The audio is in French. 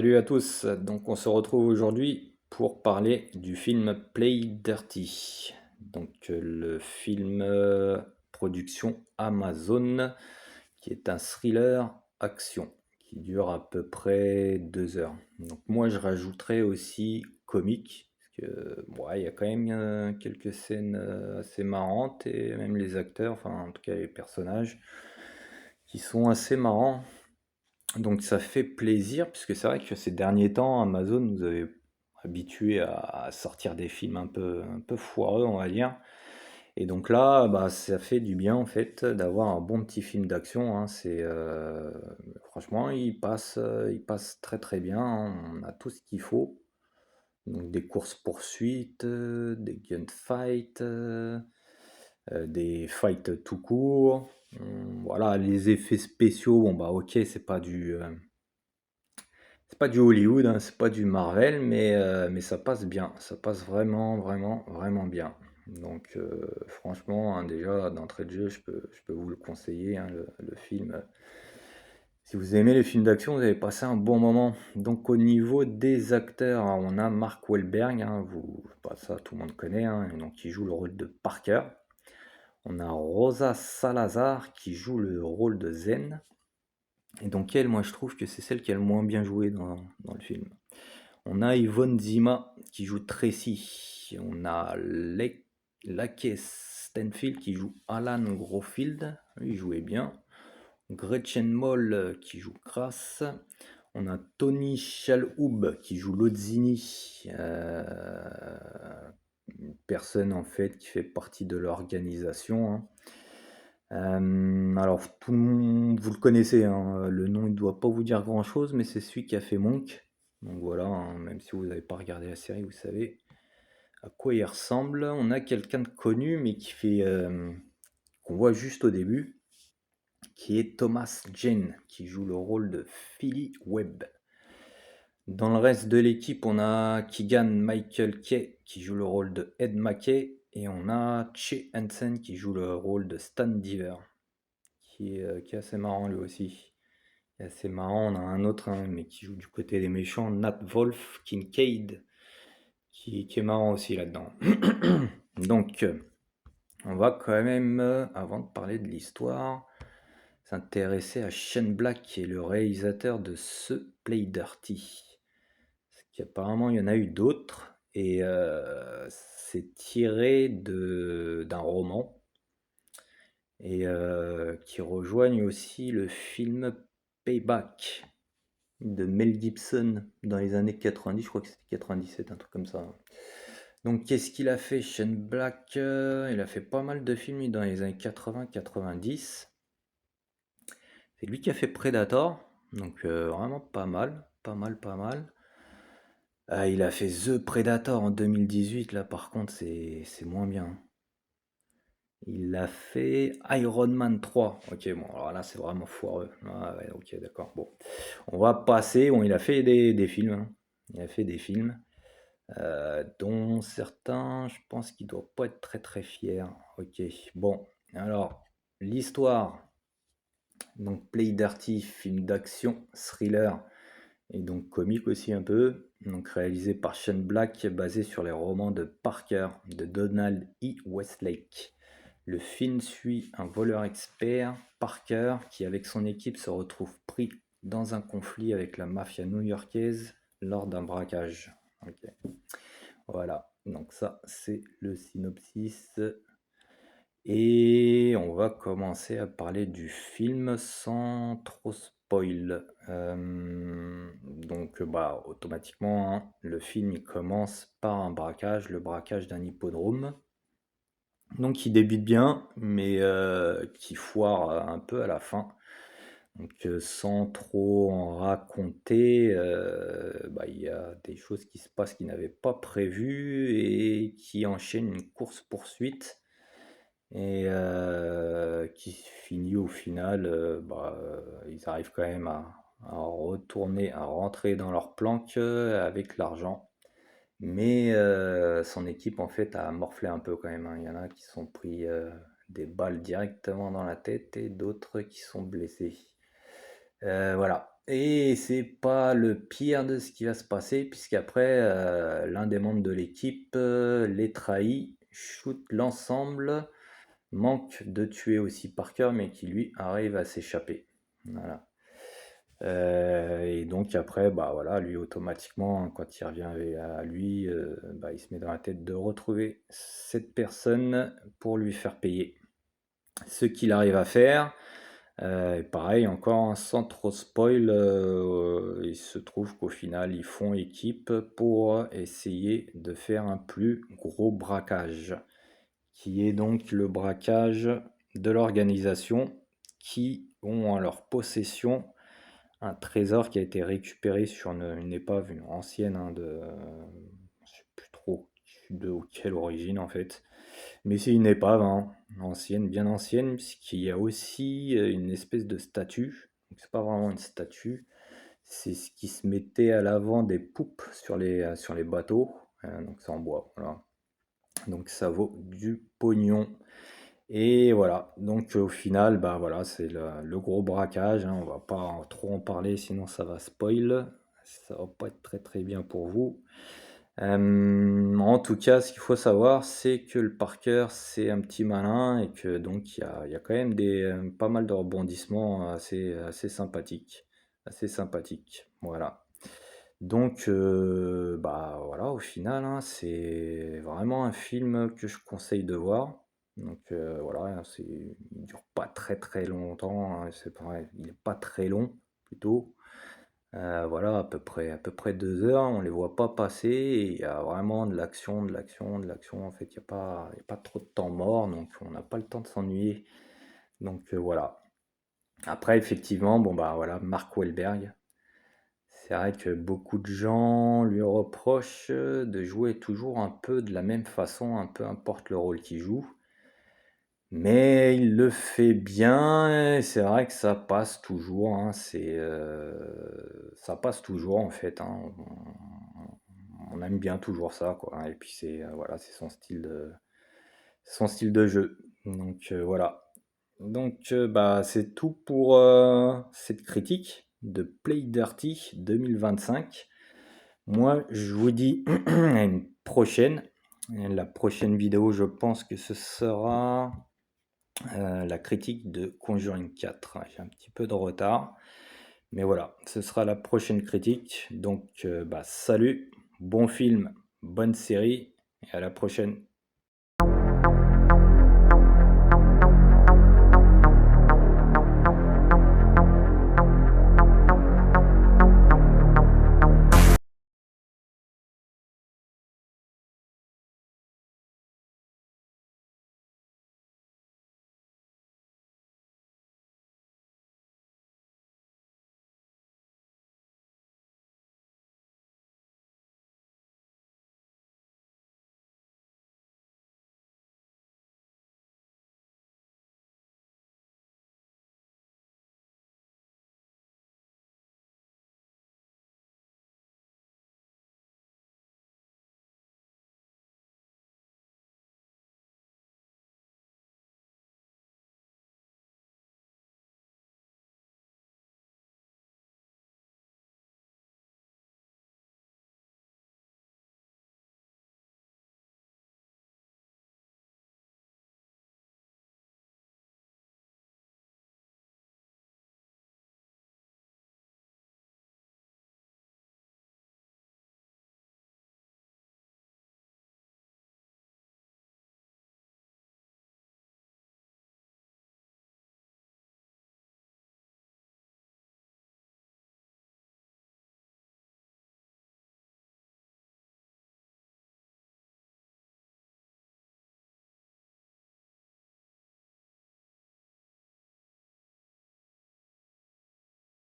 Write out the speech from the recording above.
Salut à tous, donc on se retrouve aujourd'hui pour parler du film Play Dirty. Le film production Amazon qui est un thriller action qui dure à peu près 2 heures. Donc moi je rajouterais aussi comique parce que il y a quand même quelques scènes assez marrantes et même les acteurs, enfin en tout cas les personnages qui sont assez marrants. Donc ça fait plaisir, puisque c'est vrai que ces derniers temps, Amazon nous avait habitués à sortir des films un peu foireux, on va dire. Et donc là, bah, ça fait du bien en fait d'avoir un bon petit film d'action, hein. Franchement, il passe très très bien, hein. On a tout ce qu'il faut. Donc des courses-poursuites, des gunfights, des fights tout court. Voilà, les effets spéciaux, bon bah ok, c'est pas du Hollywood, hein, c'est pas du Marvel, mais ça passe bien. Ça passe vraiment, vraiment, vraiment bien. Franchement, hein, déjà, d'entrée de jeu, je peux vous le conseiller, hein, le film. Si vous aimez les films d'action, vous allez passer un bon moment. Donc, au niveau des acteurs, hein, on a Mark Wahlberg, hein, bah, ça, tout le monde connaît, hein, donc il joue le rôle de Parker. On a Rosa Salazar qui joue le rôle de Zen. Et donc, elle, moi, je trouve que c'est celle qui a le moins bien joué dans le film. On a Yvonne Zima qui joue Tracy. On a Lakeith Stanfield qui joue Alan Grofield. Lui, il jouait bien. Gretchen Moll qui joue Grace. On a Tony Shalhoub qui joue Lodzini. Une personne en fait qui fait partie de l'organisation, hein. Alors, tout le monde, vous le connaissez, hein, le nom il doit pas vous dire grand chose, mais c'est celui qui a fait Monk. Donc voilà, hein, même si vous n'avez pas regardé la série, vous savez à quoi il ressemble. On a quelqu'un de connu, mais qu'on voit juste au début, qui est Thomas Jane, qui joue le rôle de Philly Webb. Dans le reste de l'équipe, on a Keegan Michael Key qui joue le rôle de Ed McKay, et on a Che Hansen qui joue le rôle de Stan Diver, qui est assez marrant lui aussi. C'est assez marrant. On a un autre, hein, mais qui joue du côté des méchants, Nat Wolf Kincaid, qui est marrant aussi là-dedans. Donc, on va quand même, avant de parler de l'histoire, s'intéresser à Shane Black, qui est le réalisateur de ce Play Dirty. Parce qu'apparemment, il y en a eu d'autres, et c'est tiré d'un roman, et qui rejoignent aussi le film Payback de Mel Gibson dans les années 90, je crois que c'était 97, un truc comme ça. Donc qu'est-ce qu'il a fait, Shane Black? Il a fait pas mal de films dans les années 80-90. C'est lui qui a fait Predator, donc vraiment pas mal, pas mal, pas mal. Il a fait The Predator en 2018, là par contre c'est moins bien. Il a fait Iron Man 3. Ok, bon, alors là c'est vraiment foireux. Ah ouais, ok, d'accord. Bon, on va passer. Bon, il a fait des films, hein. Il a fait des films, dont certains, je pense qu'il doit pas être très très fier. Ok, bon, alors l'histoire. Donc Play Dirty, film d'action, thriller et donc comique aussi un peu. Donc réalisé par Shane Black, basé sur les romans de Parker de Donald E. Westlake. Le film suit un voleur expert, Parker, qui avec son équipe se retrouve pris dans un conflit avec la mafia new-yorkaise lors d'un braquage. Ok. Voilà, donc ça c'est le synopsis. Et on va commencer à parler du film sans trop spoil. Bah, automatiquement, hein, le film il commence par un braquage, le braquage d'un hippodrome. Donc il débute bien, mais qui foire un peu à la fin. Donc sans trop en raconter, bah, il y a des choses qui se passent qui n'avaient pas prévu et qui enchaînent une course-poursuite et qui finit au final, ils arrivent quand même à rentrer dans leur planque avec l'argent. Mais son équipe, en fait, a morflé un peu quand même, hein. Il y en a qui sont pris des balles directement dans la tête et d'autres qui sont blessés. Voilà. Et c'est pas le pire de ce qui va se passer, puisqu'après, l'un des membres de l'équipe les trahit, shoot l'ensemble, manque de tuer aussi Parker, mais qui lui arrive à s'échapper. Voilà. Et donc après, bah voilà, lui automatiquement, quand il revient à lui, bah, il se met dans la tête de retrouver cette personne pour lui faire payer ce qu'il arrive à faire. Et pareil, encore sans trop spoil, il se trouve qu'au final, ils font équipe pour essayer de faire un plus gros braquage, qui est donc le braquage de l'organisation qui ont en leur possession un trésor qui a été récupéré sur une épave une ancienne hein, je sais plus trop de quelle origine en fait. Mais c'est une épave, hein, ancienne, bien ancienne, puisqu'il y a aussi une espèce de statue. Donc c'est pas vraiment une statue, c'est ce qui se mettait à l'avant des poupes sur les bateaux. Donc c'est en bois, voilà. Donc ça vaut du pognon. Et voilà, donc au final, bah voilà, c'est le gros braquage, hein, on va pas trop en parler, sinon ça va spoil. Ça va pas être très très bien pour vous. En tout cas, ce qu'il faut savoir, c'est que le Parker, c'est un petit malin et que donc il y a quand même pas mal de rebondissements assez sympathiques. Assez sympathiques, voilà. Donc, bah voilà, au final, hein, c'est vraiment un film que je conseille de voir. Donc voilà, hein, il dure pas très très longtemps, hein, c'est pareil, il est pas très long plutôt. Voilà, à peu près 2 heures, on les voit pas passer et il y a vraiment de l'action, de l'action, de l'action. En fait, il y a pas trop de temps mort, donc on n'a pas le temps de s'ennuyer. Donc voilà. Après, effectivement, bon bah voilà, Mark Wahlberg. C'est vrai que beaucoup de gens lui reprochent de jouer toujours un peu de la même façon, un peu importe le rôle qu'il joue. Mais il le fait bien et c'est vrai que ça passe toujours, hein, ça passe toujours en fait, hein. On aime bien toujours ça, quoi. Et puis c'est voilà, c'est son style de jeu. Donc voilà. Donc bah c'est tout pour cette critique de Play Dirty 2025. Moi, je vous dis à une prochaine. La prochaine vidéo, je pense que ce sera la critique de Conjuring 4. J'ai un petit peu de retard, mais voilà, ce sera la prochaine critique. Donc, bah, salut, bon film, bonne série, et à la prochaine.